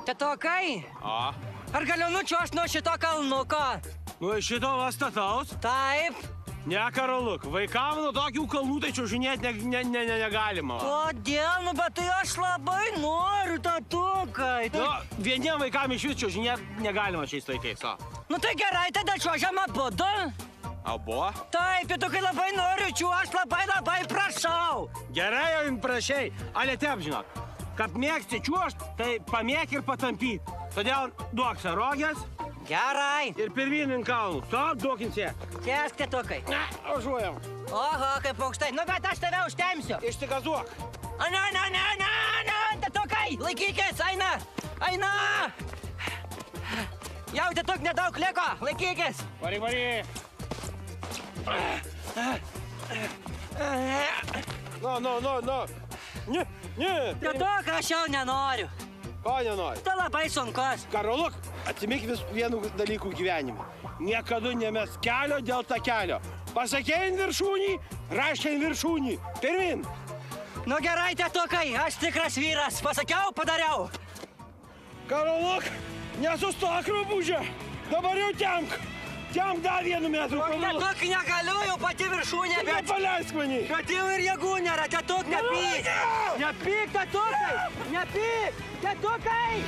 Tetokai, O. ar galiu nučiuožt nuo šito kalnuko? Nu, iš šito stataus? Taip. Ne, Karoluk, vaikam nuo tokių kalnų tai čiuožinėti negalima. Kodėl? Nu, bet tai aš labai noriu, tatukai. Nu, vieniem vaikam iš vis čiuožinėti negalima šiais laikais, o. Nu tai gerai, tada čiuožiam abudu. Abu? Taip, tatukai labai noriu čiuožt, labai prašau. Gerai jau jums prašai, ale tep žinot, kad mėgsti čiuožt, tai pamėg ir patampyt. Todėl duok sarogės. Gerai. Ir pirmyn ant kalnų. Stop, duokim čia. Tiesk, tatukai. Ne, važiuojam. Oho, kaip aukštai. Nu, bet aš tave užtemsiu. Ištikazuok. Ne, tatukai, laikykis, eina. Jau, tatuk, nedaug liko, laikykis. Varyk. Nu. Ne. Tatuk, aš jau nenoriu. Ko nenori? Tu labai sunkus. Karoluk, atsimink vis vienų dalykų gyvenime. Niekada nemes kelio dėl ta kelio. Pasakei ant viršūnį, raškai ant viršūnį. Pirmin. Nu gerai, tatukai, aš tikras vyras. Pasakiau, padariau. Karoluk, nesustok, Robužė. Dabar jau temk. Temk dar 1 metrų. Tatuk, negaliu, jau pati viršūnė, bet... Nepaleisk manį. Bet jau ir jėgų nėra, tatuk, nepyk. Nepyk, tatukai, nepyk, tatukai.